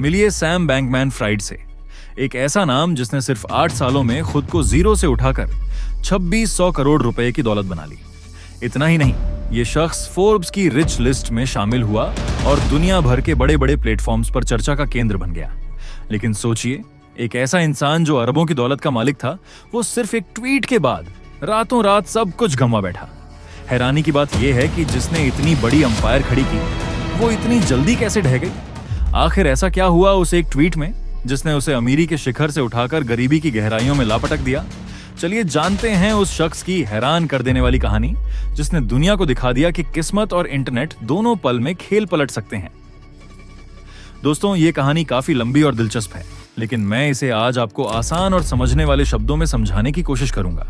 मिलिए Sam Bankman fried से, एक ऐसा नाम जिसने सिर्फ 8 सालों में खुद को जीरो से उठाकर 2600 करोड़ रुपए की दौलत बना ली। इतना ही नहीं, ये शख्स फोर्ब्स की रिच लिस्ट में शामिल हुआ और दुनिया भर के बड़े बड़े प्लेटफॉर्म्स पर चर्चा का केंद्र बन गया। लेकिन सोचिए, एक ऐसा इंसान जो अरबों की दौलत का मालिक था, वो सिर्फ एक ट्वीट के बाद रातों रात सब कुछ गंवा बैठा। हैरानी की बात यह है कि जिसने इतनी बड़ी अंपायर खड़ी की, वो इतनी जल्दी कैसे ढह गई? आखिर ऐसा क्या हुआ उस एक ट्वीट में जिसने उसे अमीरी के शिखर से उठाकर गरीबी की गहराइयों में लापटक दिया? चलिए जानते हैं उस शख्स की हैरान कर देने वाली कहानी, जिसने दुनिया को दिखा दिया कि किस्मत और इंटरनेट दोनों पल में खेल पलट सकते हैं। दोस्तों, ये कहानी काफी लंबी और दिलचस्प है, लेकिन मैं इसे आज आपको आसान और समझने वाले शब्दों में समझाने की कोशिश करूंगा।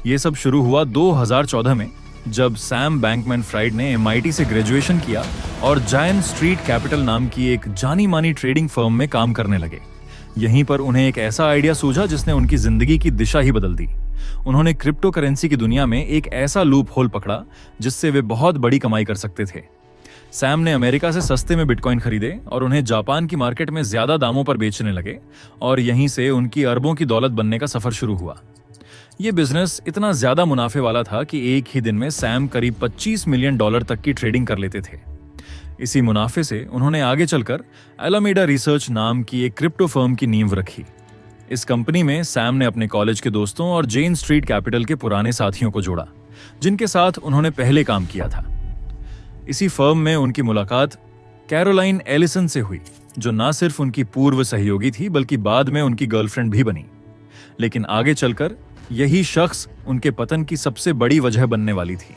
ये सब शुरू हुआ 2014 में, जब सैम बैंकमैन फ्राइड ने MIT से ग्रेजुएशन किया और जायंट स्ट्रीट कैपिटल नाम की एक जानी मानी ट्रेडिंग फर्म में काम करने लगे। यहीं पर उन्हें एक ऐसा आइडिया सूझा जिसने उनकी जिंदगी की दिशा ही बदल दी। उन्होंने क्रिप्टो करेंसी की दुनिया में एक ऐसा लूप होल पकड़ा जिससे वे बहुत बड़ी कमाई कर सकते थे। सैम ने अमेरिका से सस्ते में बिटकॉइन खरीदे और उन्हें जापान की मार्केट में ज्यादा दामों पर बेचने लगे, और यहीं से उनकी अरबों की दौलत बनने का सफर शुरू हुआ। ये बिजनेस इतना ज्यादा मुनाफे वाला था कि एक ही दिन में सैम करीब $25 मिलियन तक की ट्रेडिंग कर लेते थे। इसी मुनाफे से उन्होंने आगे चलकर एलामीडा रिसर्च नाम की एक क्रिप्टो फर्म की नींव रखी। इस कंपनी में सैम ने अपने कॉलेज के दोस्तों और जेन स्ट्रीट कैपिटल के पुराने साथियों को जोड़ा, जिनके साथ उन्होंने पहले काम किया था। इसी फर्म में उनकी मुलाकात कैरोलाइन एलिसन से हुई, जो न सिर्फ उनकी पूर्व सहयोगी थी बल्कि बाद में उनकी गर्लफ्रेंड भी बनी। लेकिन आगे चलकर यही शख्स उनके पतन की सबसे बड़ी वजह बनने वाली थी।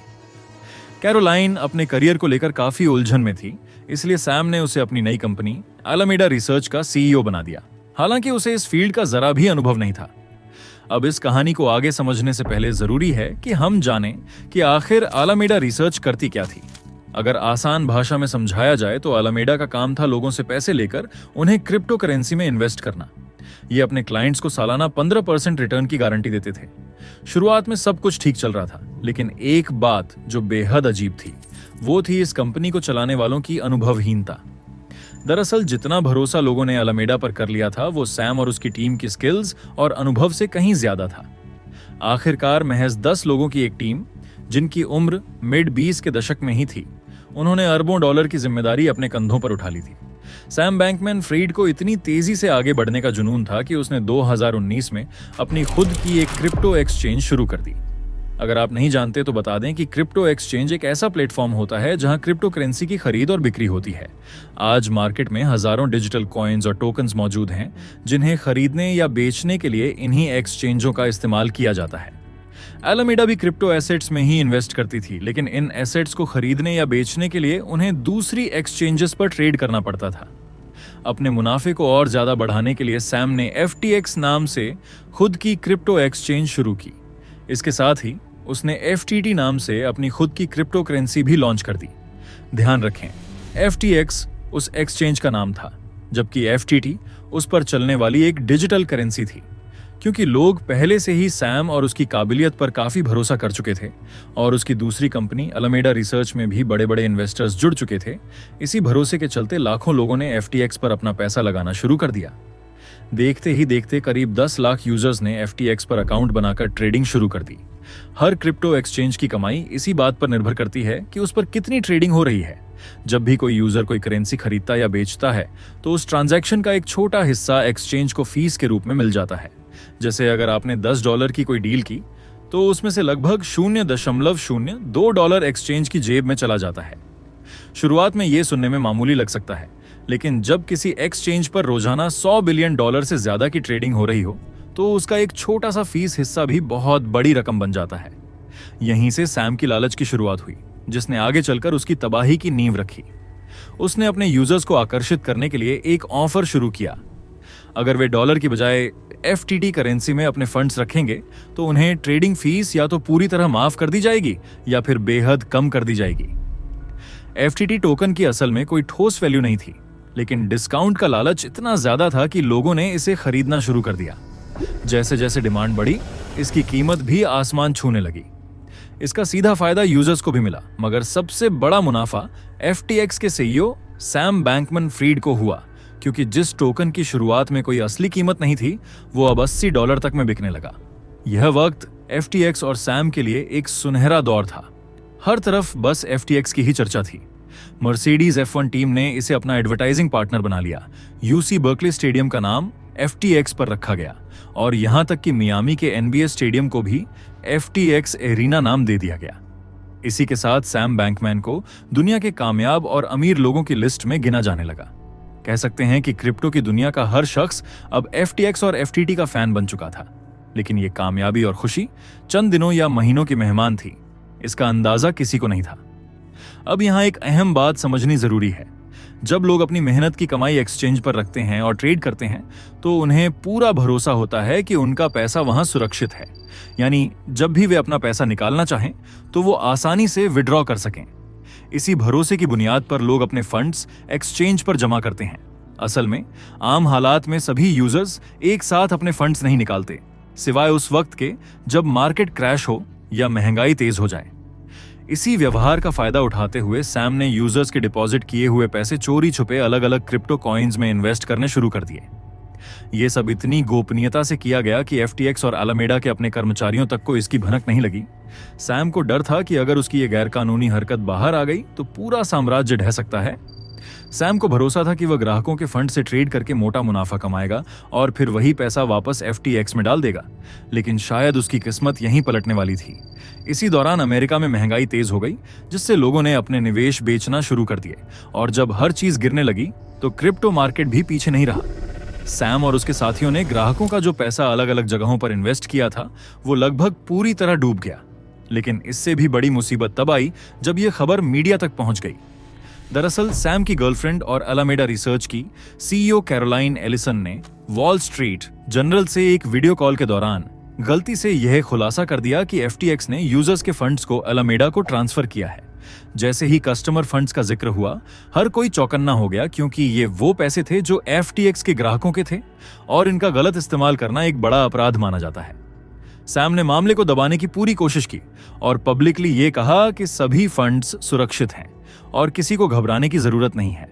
कैरोलाइन अपने करियर को लेकर काफी उलझन में थी, इसलिए सैम ने उसे अपनी नई कंपनी एलामीडा रिसर्च का CEO बना दिया। हालांकि उसे इस फील्ड का जरा भी अनुभव नहीं था। अब इस कहानी को आगे समझने से पहले जरूरी है कि हम जानें कि आखिर एलामीडा रिसर्च करती क्या थी। अगर आसान भाषा में समझाया जाए तो एलामीडा का काम था लोगों से पैसे लेकर उन्हें क्रिप्टो करेंसी में इन्वेस्ट करना। ये अपने क्लाइंट्स को सालाना 15% रिटर्न की गारंटी देते थे। शुरुआत में सब कुछ ठीक चल रहा था, लेकिन एक बात जो बेहद अजीब थी, वो थी इस कंपनी को चलाने वालों की अनुभवहीनता। दरअसल जितना भरोसा लोगों ने एलामीडा पर कर लिया था, वो सैम और उसकी टीम की स्किल्स और अनुभव से कहीं ज्यादा था। आखिरकार महज 10 लोगों की एक टीम, जिनकी उम्र मिड 20 के दशक में ही थी, उन्होंने अरबों डॉलर की जिम्मेदारी अपने कंधों पर उठा ली थी। सैम बैंकमैन फ्रीड को इतनी तेजी से आगे बढ़ने का जुनून था कि उसने 2019 में अपनी खुद की एक क्रिप्टो एक्सचेंज शुरू कर दी। अगर आप नहीं जानते तो बता दें कि क्रिप्टो एक्सचेंज एक ऐसा प्लेटफॉर्म होता है जहां क्रिप्टो करेंसी की खरीद और बिक्री होती है। आज मार्केट में हजारों डिजिटल कॉइन्स और टोकन्स मौजूद हैं, जिन्हें खरीदने या बेचने के लिए इन्हीं एक्सचेंजों का इस्तेमाल किया जाता है। एलामीडा भी क्रिप्टो एसेट्स में ही इन्वेस्ट करती थी, लेकिन इन एसेट्स को खरीदने या बेचने के लिए उन्हें दूसरी एक्सचेंजेस पर ट्रेड करना पड़ता था। अपने मुनाफे को और ज्यादा बढ़ाने के लिए सैम ने FTX नाम से खुद की क्रिप्टो एक्सचेंज शुरू की। इसके साथ ही उसने FTT नाम से अपनी खुद की क्रिप्टो करेंसी भी लॉन्च कर दी। ध्यान रखें, FTX उस एक्सचेंज का नाम था, जबकि FTT उस पर चलने वाली एक डिजिटल करेंसी थी। क्योंकि लोग पहले से ही सैम और उसकी काबिलियत पर काफी भरोसा कर चुके थे और उसकी दूसरी कंपनी एलामीडा रिसर्च में भी बड़े बड़े इन्वेस्टर्स जुड़ चुके थे, इसी भरोसे के चलते लाखों लोगों ने FTX पर अपना पैसा लगाना शुरू कर दिया। देखते ही देखते करीब 10 लाख यूजर्स ने FTX पर अकाउंट बनाकर ट्रेडिंग शुरू कर दी। हर क्रिप्टो एक्सचेंज की कमाई इसी बात पर निर्भर करती है कि उस पर कितनी ट्रेडिंग हो रही है। जब भी कोई यूजर कोई करेंसी खरीदता या बेचता है, तो उस ट्रांजैक्शन का एक छोटा हिस्सा एक्सचेंज को फीस के रूप में मिल जाता है। जैसे अगर आपने $10 की कोई डील की, तो उसमें से लगभग $0.02 एक्सचेंज की जेब में चला जाता है। शुरुआत में यह सुनने में मामूली लग सकता है, लेकिन जब किसी एक्सचेंज पर रोजाना $100 बिलियन से ज्यादा की ट्रेडिंग हो रही हो, तो उसका एक छोटा सा फीस हिस्सा भी बहुत बड़ी रकम बन जाता है। यहीं से सैम की लालच की शुरुआत हुई, जिसने आगे चलकर उसकी तबाही की नींव रखी। उसने अपने यूजर्स को आकर्षित करने के लिए एक ऑफर शुरू किया। अगर वे डॉलर की बजाय FTT करेंसी में अपने फंड्स रखेंगे, तो उन्हें ट्रेडिंग फीस या तो पूरी तरह माफ कर दी जाएगी या फिर बेहद कम कर दी जाएगी। FTT टोकन की असल में कोई ठोस वैल्यू नहीं थी, लेकिन डिस्काउंट का लालच इतना ज्यादा था कि लोगों ने इसे खरीदना शुरू कर दिया। जैसे जैसे डिमांड बढ़ी, इसकी कीमत भी आसमान छूने लगी। इसका सीधा फायदा यूजर्स को भी मिला, मगर सबसे बड़ा मुनाफा FTX के CEO सैम बैंकमैन फ्रीड को हुआ, क्योंकि जिस टोकन की शुरुआत में कोई असली कीमत नहीं थी, वो अब $80 तक में बिकने लगा। यह वक्त FTX और सैम के लिए एक सुनहरा दौर था। हर तरफ बस FTX की ही चर्चा थी। मर्सिडीज F1 टीम ने इसे अपना एडवर्टाइजिंग पार्टनर बना लिया। UC बर्कले स्टेडियम का नाम FTX पर रखा गया और यहां तक कि मियामी के NBA स्टेडियम को भी FTX एरिना नाम दे दिया गया। इसी के साथ सैम बैंकमैन को दुनिया के कामयाब और अमीर लोगों की लिस्ट में गिना जाने लगा। कह सकते हैं कि क्रिप्टो की दुनिया का हर शख्स अब FTX और FTT का फैन बन चुका था। लेकिन ये कामयाबी और खुशी चंद दिनों या महीनों की मेहमान थी, इसका अंदाजा किसी को नहीं था। अब यहां एक अहम बात समझनी जरूरी है। जब लोग अपनी मेहनत की कमाई एक्सचेंज पर रखते हैं और ट्रेड करते हैं, तो उन्हें पूरा भरोसा होता है कि उनका पैसा वहां सुरक्षित है। यानी जब भी वे अपना पैसा निकालना चाहें, तो वो आसानी से विड्रॉ कर सकें। इसी भरोसे की बुनियाद पर लोग अपने फंड्स एक्सचेंज पर जमा करते हैं। असल में आम हालात में सभी यूजर्स एक साथ अपने फंड्स नहीं निकालते, सिवाय उस वक्त के जब मार्केट क्रैश हो या महंगाई तेज हो जाए। इसी व्यवहार का फायदा उठाते हुए सैम ने यूजर्स के डिपॉजिट किए हुए पैसे चोरी छुपे अलग अलग क्रिप्टो कॉइन्स में इन्वेस्ट करने शुरू कर दिए। ये सब इतनी गोपनीयता से किया गया कि FTX और अलामेडा के अपने कर्मचारियों तक को इसकी भनक नहीं लगी। सैम को डर था कि अगर उसकी ये गैरकानूनी हरकत बाहर आ गई तो पूरा साम्राज्य ढह सकता है। सैम को भरोसा था कि वह ग्राहकों के फंड से ट्रेड करके मोटा मुनाफा कमाएगा और फिर वही पैसा वापस FTX में डाल देगा। लेकिन शायद उसकी किस्मत यहीं पलटने वाली थी। इसी दौरान अमेरिका में महंगाई तेज हो गई, जिससे लोगों ने अपने निवेश बेचना शुरू कर दिए और जब हर चीज गिरने लगी तो क्रिप्टो मार्केट भी पीछे नहीं रहा। सैम और उसके साथियों ने ग्राहकों का जो पैसा अलग अलग जगहों पर इन्वेस्ट किया था, वो लगभग पूरी तरह डूब गया। लेकिन इससे भी बड़ी मुसीबत तब आई जब यह खबर मीडिया तक पहुंच गई। दरअसल सैम की गर्लफ्रेंड और अलामेडा रिसर्च की CEO कैरोलाइन एलिसन ने वॉल स्ट्रीट जर्नल से एक वीडियो कॉल के दौरान गलती से यह खुलासा कर दिया कि FTX ने यूजर्स के फंड्स को अलामेडा को ट्रांसफर किया है। जैसे ही कस्टमर फंड्स का जिक्र हुआ, हर कोई चौकन्ना हो गया, क्योंकि ये वो पैसे थे जो FTX के ग्राहकों के थे और इनका गलत इस्तेमाल करना एक बड़ा अपराध माना जाता है। सैम ने मामले को दबाने की पूरी कोशिश की और पब्लिकली ये कहा कि सभी फंड्स सुरक्षित हैं और किसी को घबराने की जरूरत नहीं है।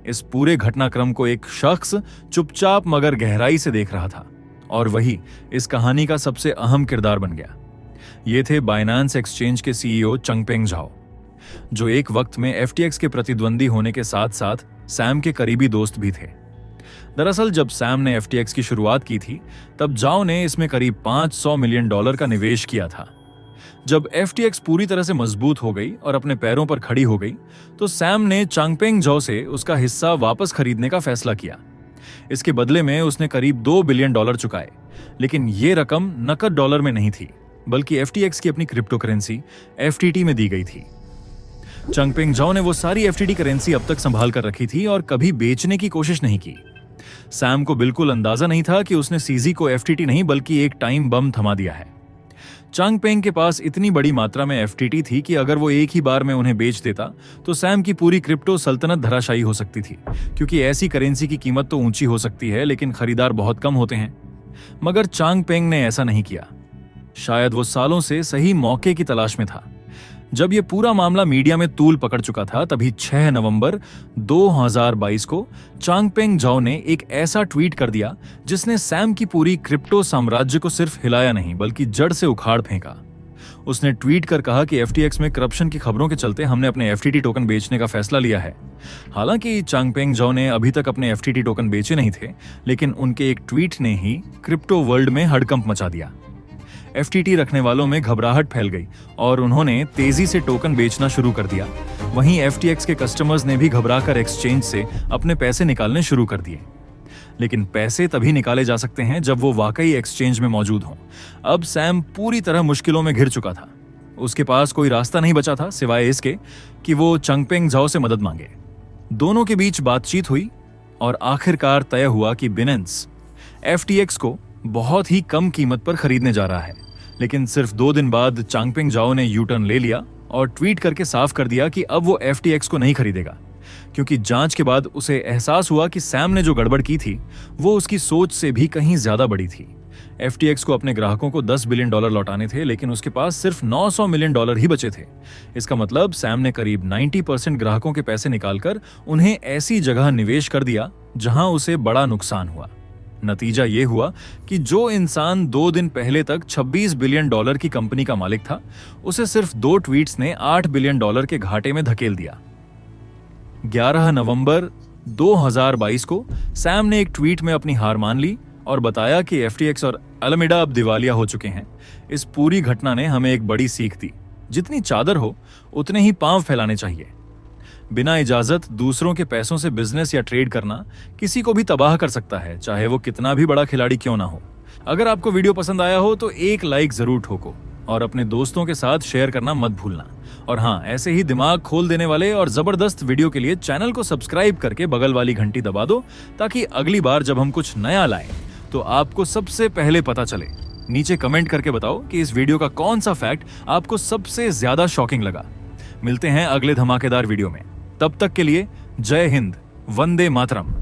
इस पूरे घटनाक्रम को एक शख्स चुपचाप मगर गहराई से देख रहा था और वही इस कहानी का सबसे अहम किरदार बन गया। ये थे बाइनेंस एक्सचेंज के CEO चंगपेंग झाओ, जो एक वक्त में FTX के प्रतिद्वंदी होने के साथ साथ सैम के करीबी दोस्त भी थे। दरअसल जब सैम ने FTX की शुरुआत की थी, तब झाओ ने इसमें करीब $500 मिलियन का निवेश किया था। जब FTX पूरी तरह से मजबूत हो गई और अपने पैरों पर खड़ी हो गई, तो सैम ने चंगपेंग झाओ से उसका हिस्सा वापस खरीदने का फैसला किया। इसके बदले में उसने करीब $2 बिलियन चुकाए, लेकिन ये रकम नकद डॉलर में नहीं थी, बल्कि FTX की अपनी क्रिप्टो करेंसी FTT में दी गई थी। चंगपेंग झाओ ने वो सारी FTT करेंसी अब तक संभाल कर रखी थी और कभी बेचने की कोशिश नहीं की। सैम को बिल्कुल अंदाजा नहीं था कि उसने CZ को FTT नहीं बल्कि एक टाइम बम थमा दिया है। चंगपेंग के पास इतनी बड़ी मात्रा में FTT थी कि अगर वो एक ही बार में उन्हें बेच देता तो सैम की पूरी क्रिप्टो सल्तनत धराशायी हो सकती थी, क्योंकि ऐसी करेंसी की कीमत तो ऊंची हो सकती है लेकिन खरीदार बहुत कम होते हैं। मगर चंगपेंग ने ऐसा नहीं किया। शायद वो सालों से सही मौके की तलाश में था। जब ये पूरा मामला मीडिया में तूल पकड़ चुका था, तभी 6 नवंबर 2022 को चंगपेंग झाओ ने एक ऐसा ट्वीट कर दिया जिसने सैम की पूरी क्रिप्टो साम्राज्य को सिर्फ हिलाया नहीं बल्कि जड़ से उखाड़ फेंका। उसने ट्वीट कर कहा कि FTX में करप्शन की खबरों के चलते हमने अपने FTT टोकन बेचने का फैसला लिया है। हालांकि चंगपेंग झाओ ने अभी तक अपने FTT टोकन बेचे नहीं थे, लेकिन उनके एक ट्वीट ने ही क्रिप्टो वर्ल्ड में हड़कंप मचा दिया। FTT रखने वालों में घबराहट फैल गई और उन्होंने तेजी से टोकन बेचना शुरू कर दिया। वहीं FTX के कस्टमर्स ने भी घबराकर एक्सचेंज से अपने पैसे निकालने शुरू कर दिए। लेकिन पैसे तभी निकाले जा सकते हैं जब वो वाकई एक्सचेंज में मौजूद हों। अब सैम पूरी तरह मुश्किलों में घिर चुका था। उसके पास कोई रास्ता नहीं बचा था सिवाय इसके कि वो चंगपेंग झाओ से मदद मांगे। दोनों के बीच बातचीत हुई और आखिरकार तय हुआ कि बिनेंस FTX को बहुत ही कम कीमत पर खरीदने जा रहा है। लेकिन सिर्फ 2 दिन बाद चंगपेंग झाओ ने यू टर्न ले लिया और ट्वीट करके साफ कर दिया कि अब वो FTX को नहीं खरीदेगा, क्योंकि जांच के बाद उसे एहसास हुआ कि सैम ने जो गड़बड़ की थी वो उसकी सोच से भी कहीं ज्यादा बड़ी थी। FTX को अपने ग्राहकों को $10 बिलियन लौटाने थे, लेकिन उसके पास सिर्फ $900 मिलियन ही बचे थे। इसका मतलब सैम ने करीब 90% ग्राहकों के पैसे निकालकर उन्हें ऐसी जगह निवेश कर दिया जहां उसे बड़ा नुकसान हुआ। नतीजा ये हुआ कि जो इंसान 2 दिन पहले तक $26 बिलियन की कंपनी का मालिक था, उसे सिर्फ 2 ट्वीट्स ने $8 बिलियन के घाटे में धकेल दिया। 11 नवंबर 2022 को सैम ने एक ट्वीट में अपनी हार मान ली और बताया कि FTX और अलामीडा अब दिवालिया हो चुके हैं। इस पूरी घटना ने हमें एक बड़ी सीख दी, जितनी चादर हो उतने ही पांव फैलाने चाहिए। बिना इजाजत दूसरों के पैसों से बिजनेस या ट्रेड करना किसी को भी तबाह कर सकता है, चाहे वो कितना भी बड़ा खिलाड़ी क्यों ना हो। अगर आपको वीडियो पसंद आया हो तो एक लाइक जरूर ठोको और अपने दोस्तों के साथ शेयर करना मत भूलना। और हाँ, ऐसे ही दिमाग खोल देने वाले और जबरदस्त वीडियो के लिए चैनल को सब्सक्राइब करके बगल वाली घंटी दबा दो, ताकि अगली बार जब हम कुछ नया लाएं तो आपको सबसे पहले पता चले। नीचे कमेंट करके बताओ कि इस वीडियो का कौन सा फैक्ट आपको सबसे ज्यादा शॉकिंग लगा। मिलते हैं अगले धमाकेदार वीडियो में, तब तक के लिए जय हिंद, वंदे मातरम।